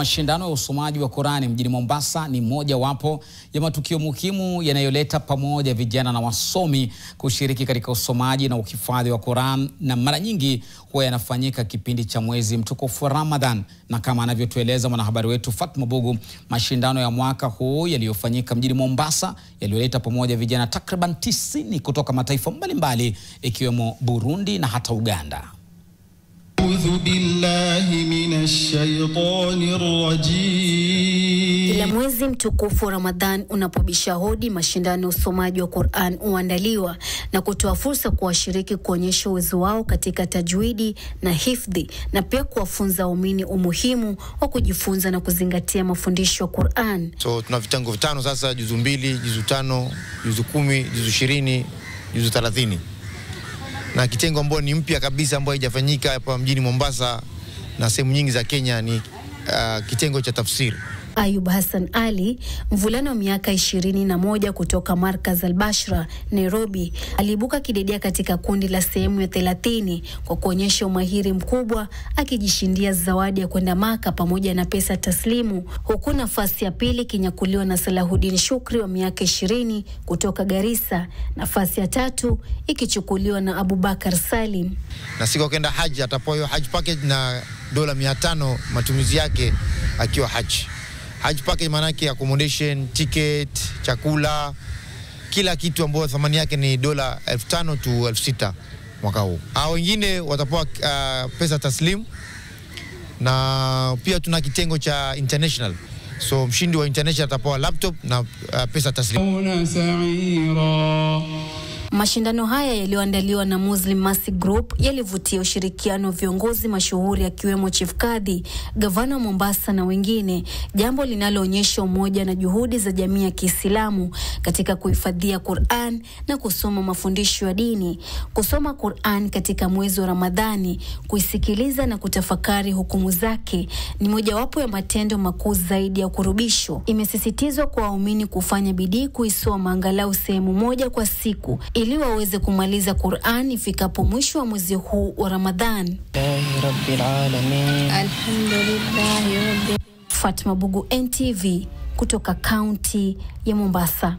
Mashindano ya usomaji wa Qur'ani mjini Mombasa ni moja wapo ya matukio muhimu yanayoleta pamoja vijana na wasomi kushiriki katika usomaji na uhifadhi wa Qur'an, na mara nyingi huwa yanafanyika kipindi cha mwezi mtukufu wa Ramadhan. Na kama anavyotueleza mwanahabari wetu Fatma Bugu, mashindano ya mwaka huu yaliyofanyika mjini Mombasa yaliyoleta pamoja vijana takriban 90 kutoka mataifa mbalimbali ikiwemo Burundi na hata Uganda. Kila mwezi mtukufu wa Ramadhan unapobisha hodi, mashindano ya usomaji wa Qur'an huandaliwa na kutoa fursa kwa washiriki kuonyesha uwezo wao katika tajwidi na hifdhi, na pia kuwafunza waumini umuhimu wa kujifunza na kuzingatia mafundisho ya Qur'an. So tuna vitengo vitano sasa: juzu 2, juzu 5, juzu 10, juzu 20, juzu 30. Na kitengo ambao ni mpya kabisa ambao haijafanyika hapa mjini Mombasa na sehemu nyingi za Kenya ni kitengo cha tafsiri. Ayub Hassan Ali, mvulana wa miaka 21 kutoka Markaz Al-Bashra, Nairobi, aliibuka kidedea katika kundi la sehemu ya 30 kwa kuonyesha umahiri mkubwa, akijishindia zawadi ya kwenda Maka pamoja na pesa taslimu, huku nafasi ya pili kinyakuliwa na Salahuddin Shukri wa miaka 20 kutoka Garissa, nafasi ya tatu ikichukuliwa na Abubakar Salim. Na siku kwenda haji atapewa hiyo haji package na dola 500 matumizi yake akiwa haji. Haji package maana yake accommodation, ticket, chakula, kila kitu ambayo thamani yake ni dola 5,000 to 6,000 mwaka huu. Hao wengine watapewa pesa taslimu, na pia tuna kitengo cha international. So mshindi wa international atapewa laptop na pesa taslimu. Mashindano haya yaliyoandaliwa na Muslim Mercy Group yalivutia ushirikiano wa viongozi mashuhuri akiwemo Chief Kadhi, gavana wa Mombasa na wengine, jambo linaloonyesha umoja na juhudi za jamii ya Kiislamu katika kuhifadhia Qur'an na kusoma mafundisho ya dini. Kusoma Qur'an katika mwezi wa Ramadhani, kuisikiliza na kutafakari hukumu zake ni mojawapo ya matendo makuu zaidi ya kurubisho. Imesisitizwa kwa waumini kufanya bidii kuisoma angalau sehemu moja kwa siku ili waweze kumaliza Qur'an ifikapo mwisho wa mwezi huu wa Ramadhan. Fatma Bugu, NTV, kutoka kaunti ya Mombasa.